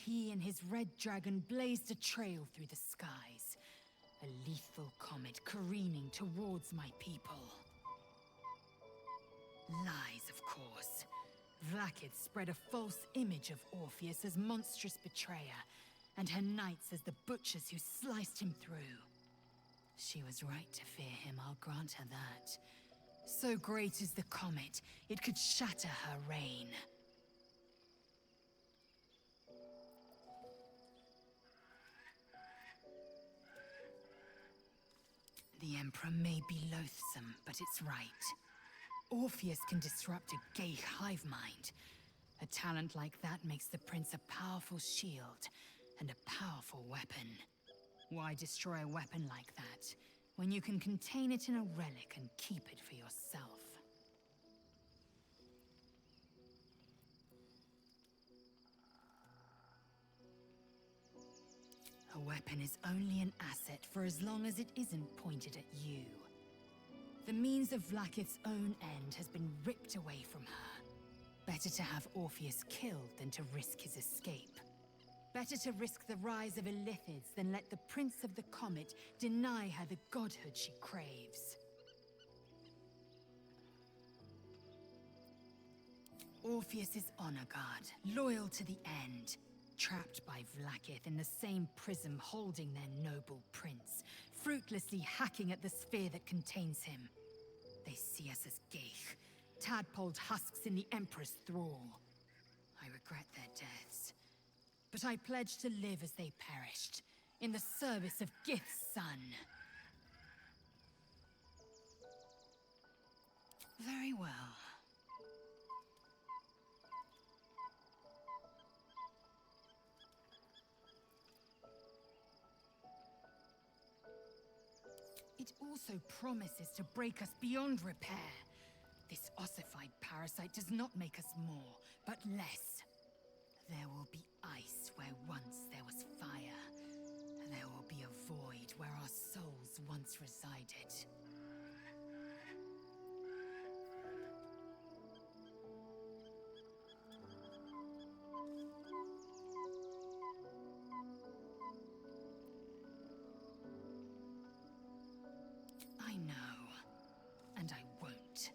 he and his red dragon blazed a trail through the skies. A lethal comet careening towards my people. Lies, of course. Vlaakith spread a false image of Orpheus as monstrous betrayer, and her knights as the butchers who sliced him through. She was right to fear him, I'll grant her that. So great is the comet, it could shatter her reign. The Emperor may be loathsome, but it's right. Orpheus can disrupt a gay hive mind. A talent like that makes the prince a powerful shield and a powerful weapon. Why destroy a weapon like that, when you can contain it in a relic and keep it for yourself? A weapon is only an asset for as long as it isn't pointed at you. The means of Vlaakith's own end has been ripped away from her. Better to have Orpheus killed than to risk his escape. Better to risk the rise of Illithids than let the Prince of the Comet deny her the godhood she craves. Orpheus is honor guard, loyal to the end. Trapped by Vlaakith in the same prism holding their noble prince, fruitlessly hacking at the sphere that contains him. They see us as geich, tadpoled husks in the Emperor's thrall. I regret their deaths, but I pledge to live as they perished, in the service of Gith's son. Very well. It also promises to break us beyond repair. This ossified parasite does not make us more, but less. There will be ice where once there was fire. There will be a void where our souls once resided. I know, and I won't.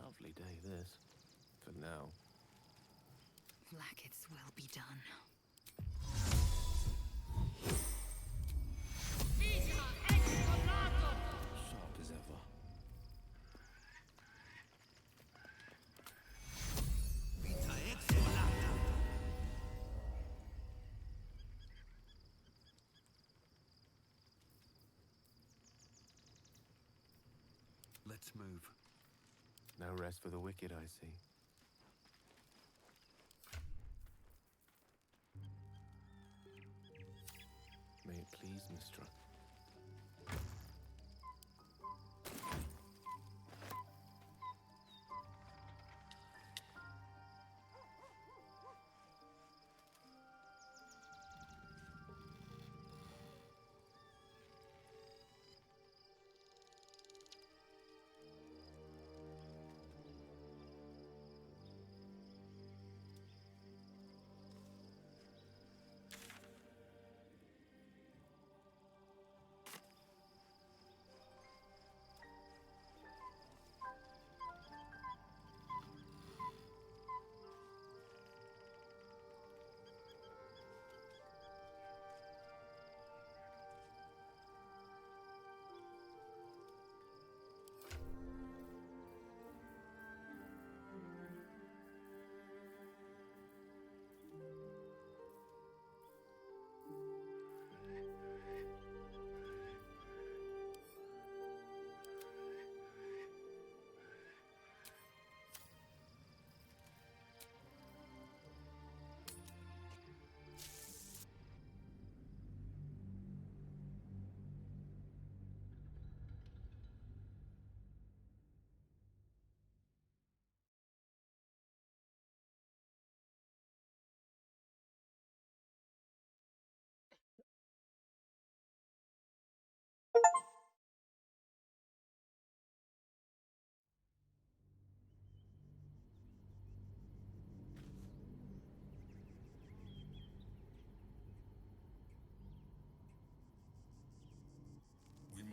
Lovely day, this. For now. Vlaakith's will be done. Sharp as ever. Let's move. No rest for the wicked, I see. May it please, Mistra.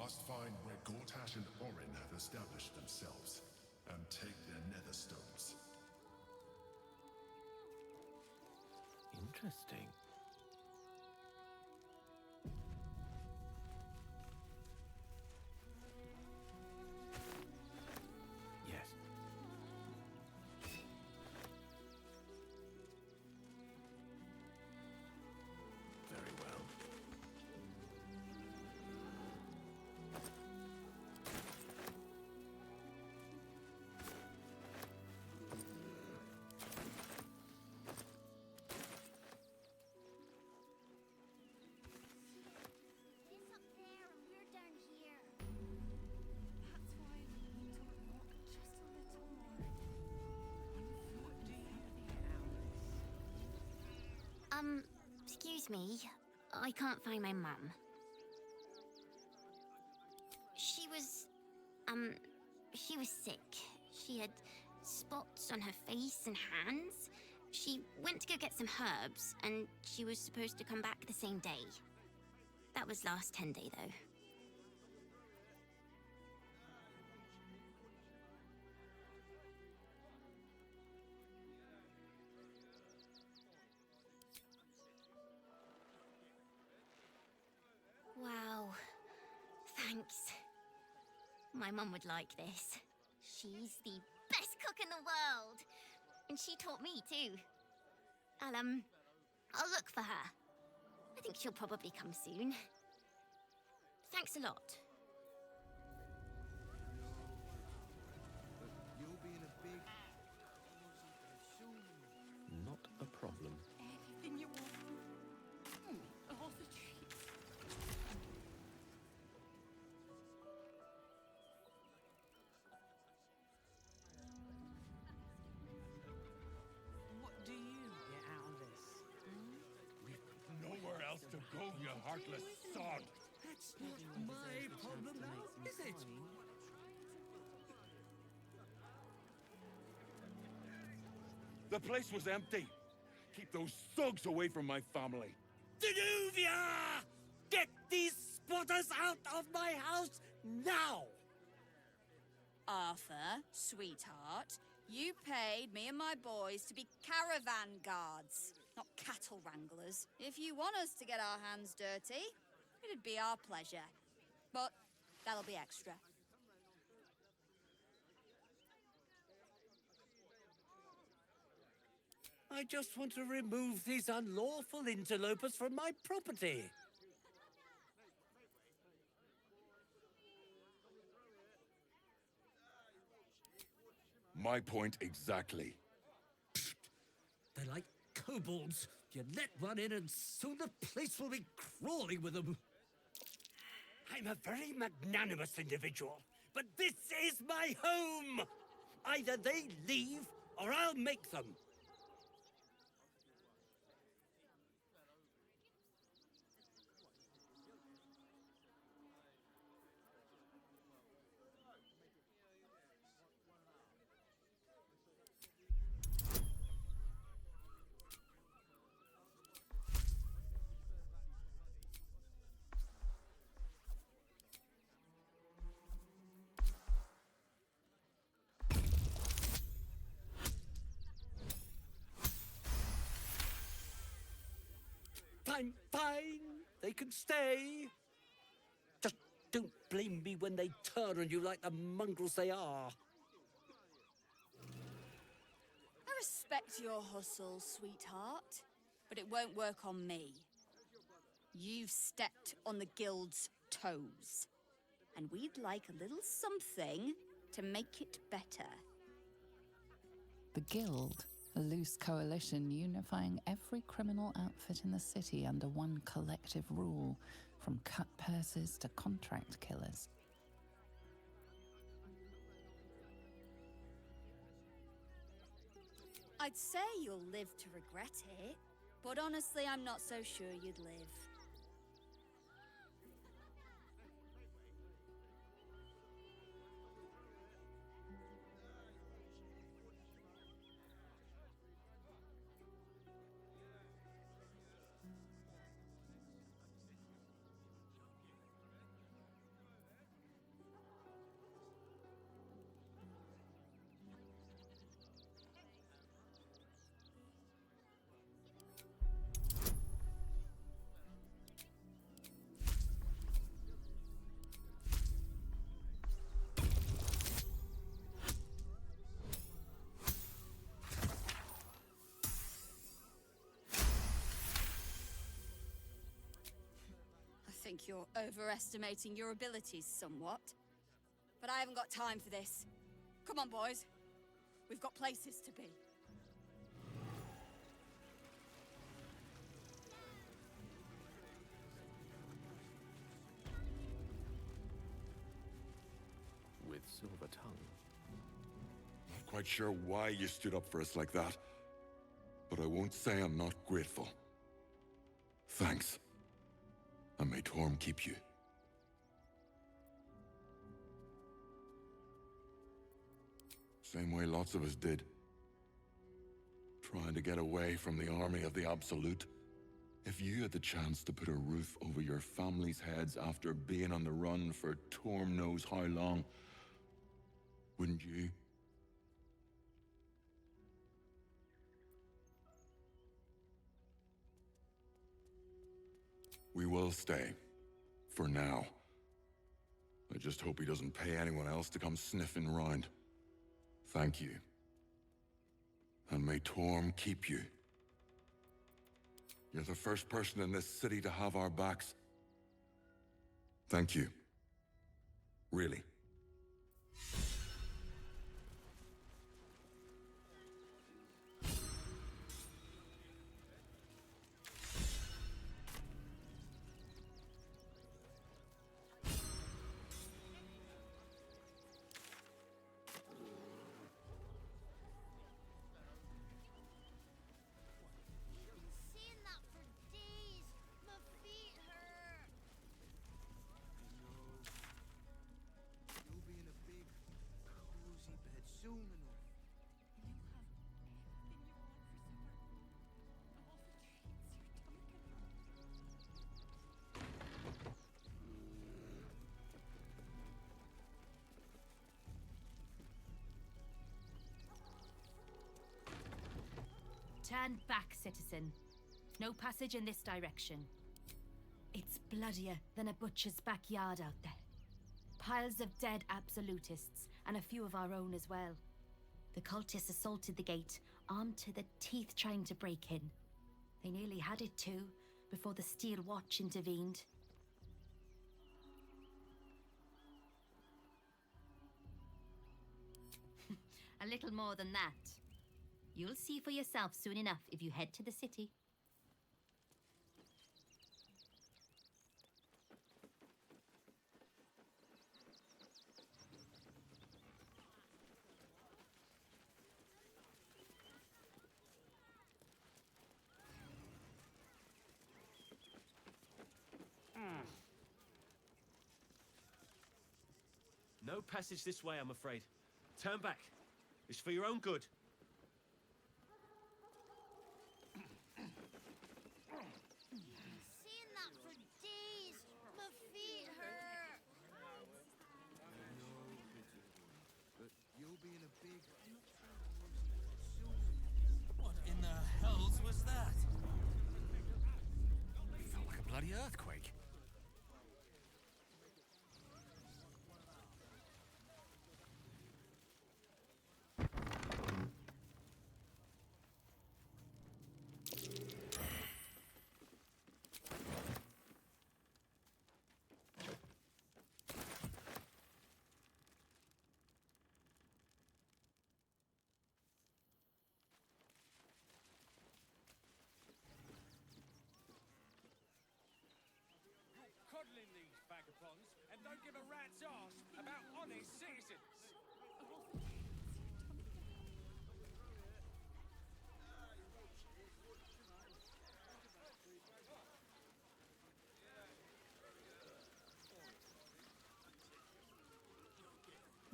must find where Gortash and Orin have established themselves, and take their nether stones. Interesting. Yes. Very well. It's up there and we're down here. That's why we need to walk just a little more. What do you think, Alice? Excuse me. I can't find my mum. She was sick. She had spots on her face and hands. She went to go get some herbs, and she was supposed to come back the same day. That was last 10 day, though. Wow. Thanks. My mum would like this. She's the best cook in the world. And she taught me too. I'll look for her. I think she'll probably come soon. Thanks a lot. You'll be in a big... Not a problem. Anything you want. All the treats. What do you get out of this? We've nowhere else to go, you heartless sod! That's not my problem now, is it? The place was empty. Keep those thugs away from my family. Danuvia! Get these spotters out of my house now! Arthur, sweetheart, you paid me and my boys to be caravan guards, not cattle wranglers. If you want us to get our hands dirty, it'd be our pleasure. But that'll be extra. I just want to remove these unlawful interlopers from my property. My point exactly. They're like kobolds. You let one in and soon the place will be crawling with them. I'm a very magnanimous individual, but this is my home! Either they leave or I'll make them. I'm fine. They can stay. Just don't blame me when they turn on you like the mongrels they are. I respect your hustle, sweetheart, but it won't work on me. You've stepped on the guild's toes, and we'd like a little something to make it better. The Guild, a loose coalition unifying every criminal outfit in the city under one collective rule, from cut purses to contract killers. I'd say you'll live to regret it, but honestly, I'm not so sure you'd live. think you're overestimating your abilities somewhat. But I haven't got time for this. Come on, boys. We've got places to be. With silver tongue. Not quite sure why you stood up for us like that, but I won't say I'm not grateful. Thanks. And may Torm keep you. Same way lots of us did. Trying to get away from the army of the Absolute. If you had the chance to put a roof over your family's heads after being on the run for Torm knows how long, wouldn't you? We will stay. For now. I just hope he doesn't pay anyone else to come sniffing round. Thank you. And may Torm keep you. You're the first person in this city to have our backs. Thank you. Really. Saying that for days. My feet hurt. You'll be in a big, cozy bed soon enough. You have everything you want for summer. All the treats your tummy can handle. Turn back, citizen. No passage in this direction. It's bloodier than a butcher's backyard out there. Piles of dead absolutists, and a few of our own as well. The cultists assaulted the gate, armed to the teeth trying to break in. They nearly had it too, before the Steel Watch intervened. A little more than that. You'll see for yourself soon enough if you head to the city. No passage this way, I'm afraid. Turn back. It's for your own good. Saying that for days. My feet hurt. But you'll be in a big, cozy bed soon. What in the hells was that? Felt like a bloody earthquake. Coddling these vagabonds and don't give a rat's ass about honest citizens. All the treats your tummy can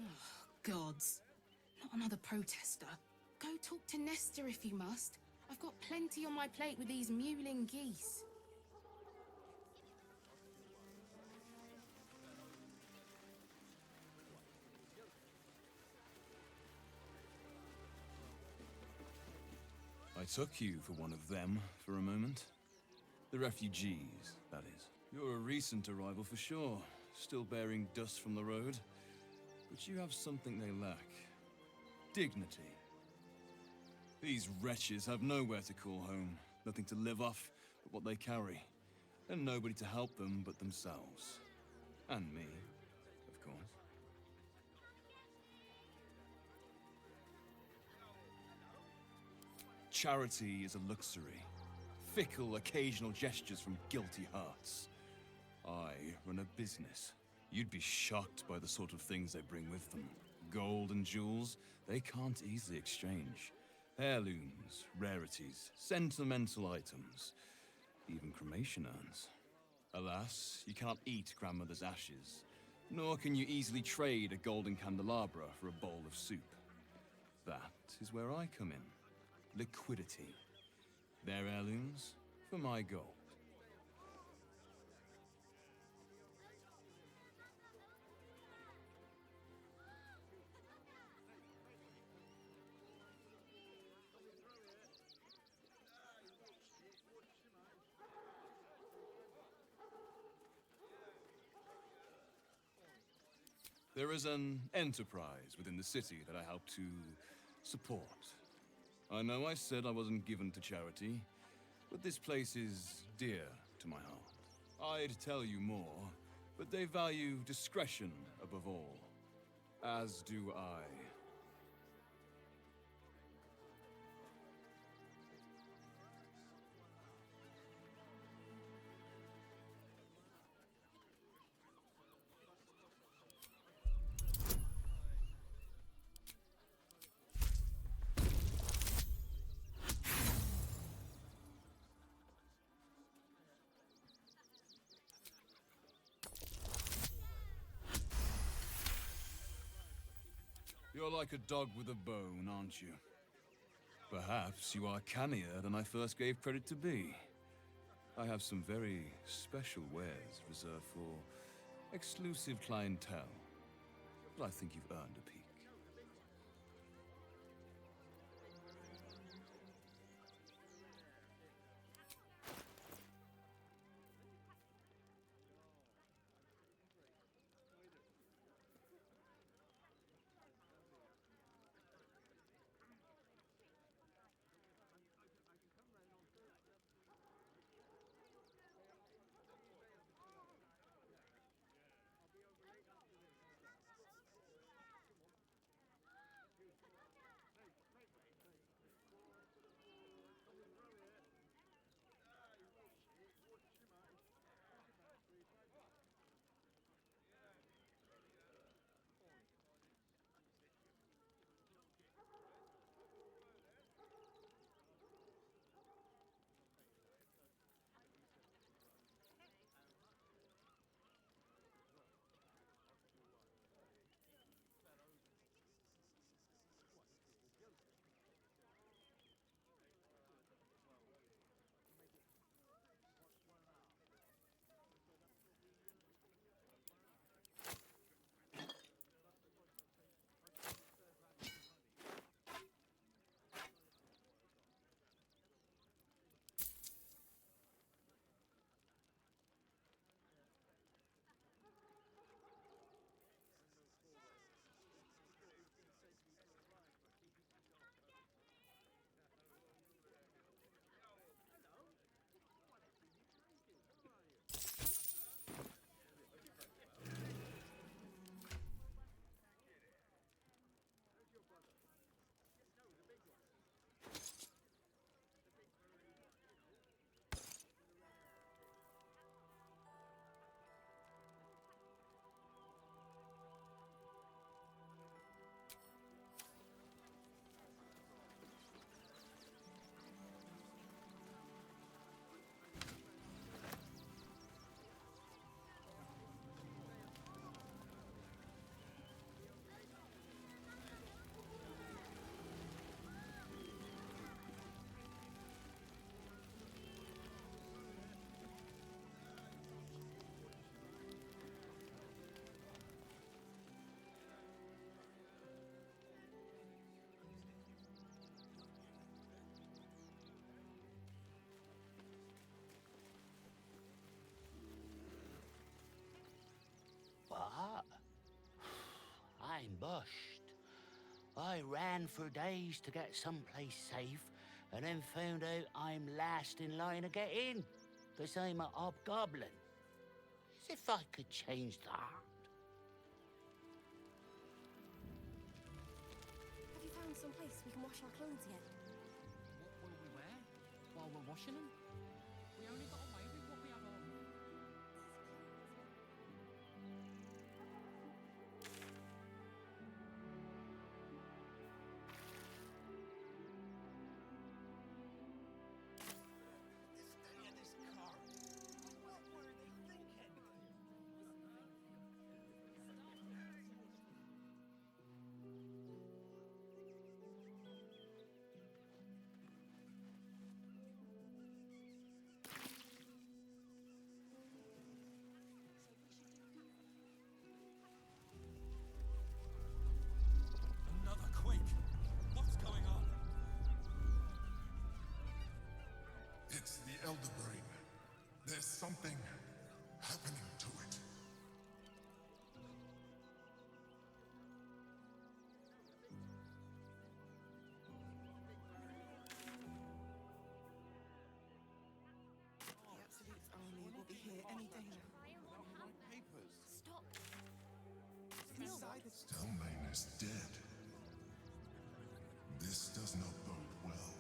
handle. Gods. Not another protester. Go talk to Nestor if you must. I've got plenty on my plate with these mewling geese. I took you for one of them for a moment. The refugees, that is. You're a recent arrival for sure, still bearing dust from the road. But you have something they lack. Dignity. These wretches have nowhere to call home, nothing to live off but what they carry. and nobody to help them but themselves. And me, of course. Charity is a luxury. Fickle, occasional gestures from guilty hearts. I run a business. You'd be shocked by the sort of things they bring with them. Gold and jewels, they can't easily exchange. Heirlooms, rarities, sentimental items, even cremation urns. Alas, you can't eat grandmother's ashes, nor can you easily trade a golden candelabra for a bowl of soup. That is where I come in. Liquidity. Their heirlooms for my gold. There is an enterprise within the city that I help to support. I know I said I wasn't given to charity, but this place is dear to my heart. I'd tell you more, but they value discretion above all, as do I. You're like a dog with a bone, aren't you? Perhaps you are cannier than I first gave credit to be. I have some very special wares reserved for exclusive clientele, but I think you've earned a peek. What? I'm bushed. I ran for days to get someplace safe, and then found out I'm last in line to get in. 'cause I'm a hobgoblin. As if I could change that. Have you found some place we can wash our clothes again? What will we wear while we're washing them? We only got away with what we have on. Another quake. What's going on? It's the Elder Brain. There's something happening to it. The Absolute's army will be here any day now. Stop. Stelmane is dead. This does not bode well.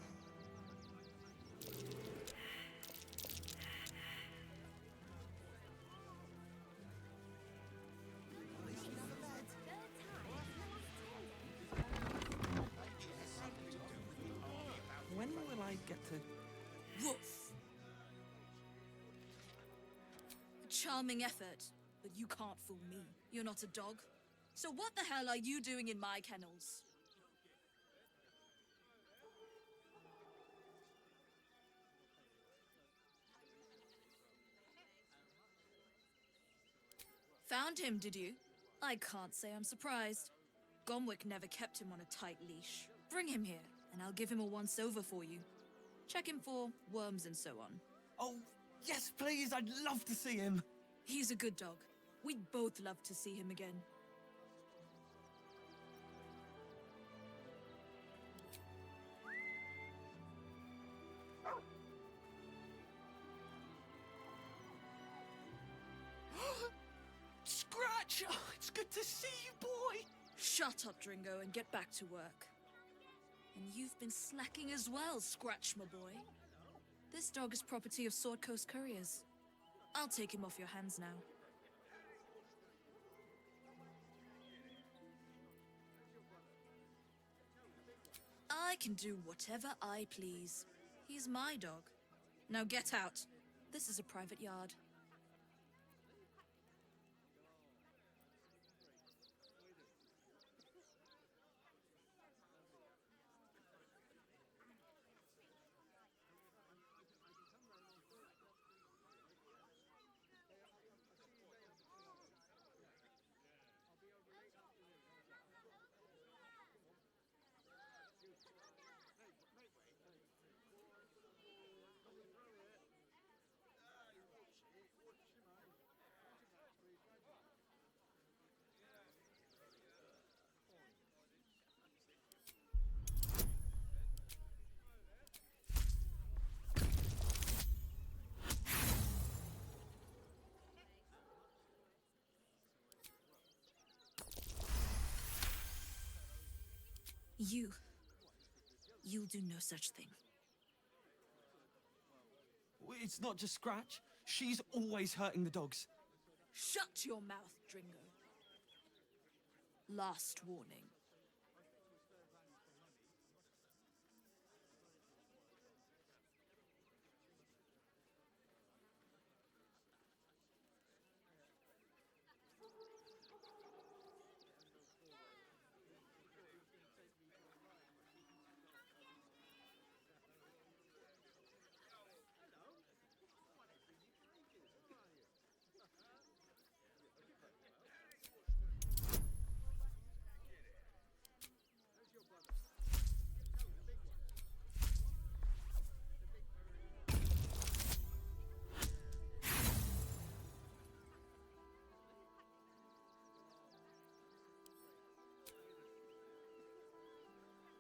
When will I get to... Woof! A charming effort, but you can't fool me. You're not a dog. So what the hell are you doing in my kennels? Found him, did you? I can't say I'm surprised. Gomwick never kept him on a tight leash. Bring him here, and I'll give him a once-over for you. Check him for worms and so on. Oh, yes, please, I'd love to see him. He's a good dog. We'd both love to see him again. Scratch! Oh, it's good to see you, boy! Shut up, Dringo, and get back to work. And you've been slacking as well, Scratch, my boy. This dog is property of Sword Coast Couriers. I'll take him off your hands now. I can do whatever I please. He's my dog. Now get out. This is a private yard. You'll do no such thing. It's not just Scratch. She's always hurting the dogs. Shut your mouth, Dringo. Last warning.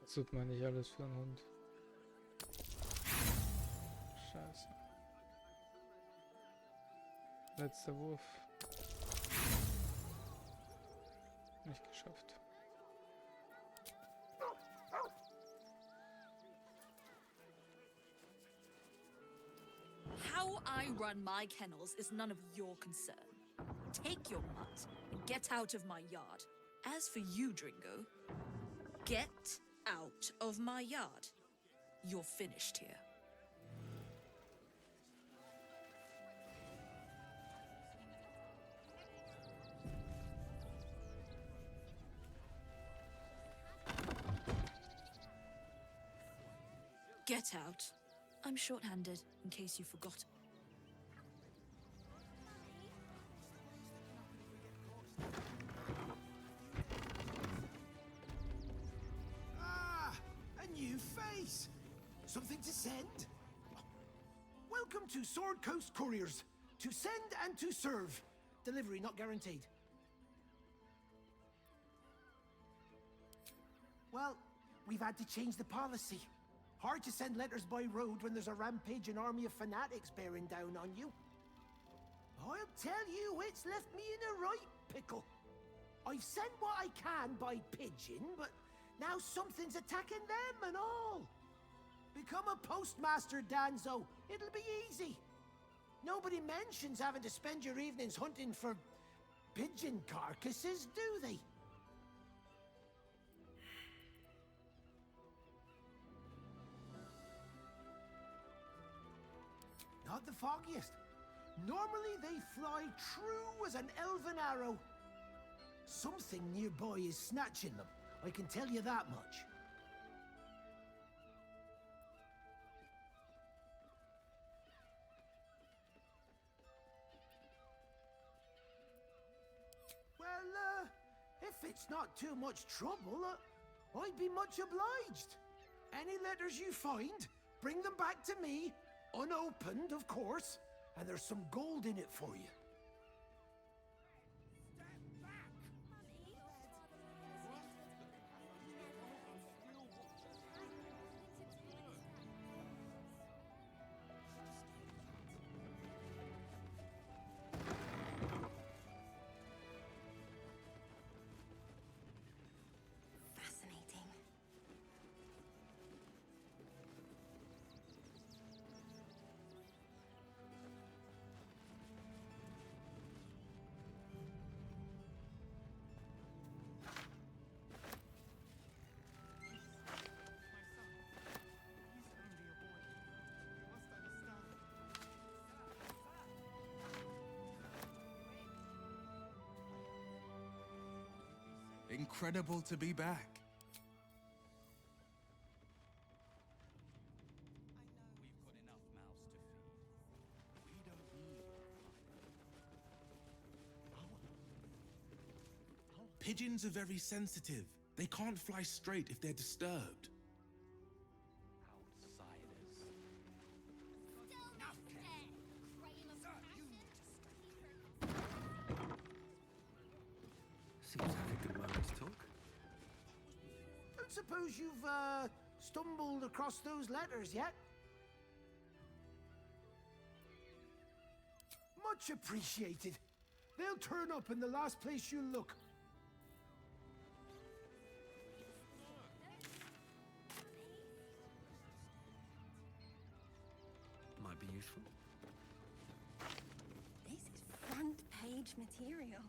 Das tut man nicht alles für einen Hund. Scheiße. Letzter Wurf. Nicht geschafft. How I run my kennels is none of your concern. Take your mutt and get out of my yard. As for you, Dringo, get out of my yard. You're finished here. Get out. I'm short-handed, in case you forgot. Ah, a new face. Something to send? Welcome to Sword Coast Couriers. To send and to serve. Delivery not guaranteed. Well, we've had to change the policy. Hard to send letters by road when there's a rampaging army of fanatics bearing down on you. I'll tell you, it's left me in a right pickle. I've sent what I can by pigeon, but now something's attacking them and all. Become a postmaster, Danzo. It'll be easy. Nobody mentions having to spend your evenings hunting for pigeon carcasses, do they? Not the foggiest. Normally they fly true as an elven arrow. Something nearby is snatching them, I can tell you that much. Well, if it's not too much trouble, I'd be much obliged. Any letters you find, bring them back to me. Unopened, of course, and there's some gold in it for you. Fascinating. Incredible to be back. Pigeons are very sensitive. They can't fly straight if they're disturbed. Seems like a good moment to talk. Don't suppose you've, stumbled across those letters yet? Much appreciated. They'll turn up in the last place you look. Might be useful. This is front page material.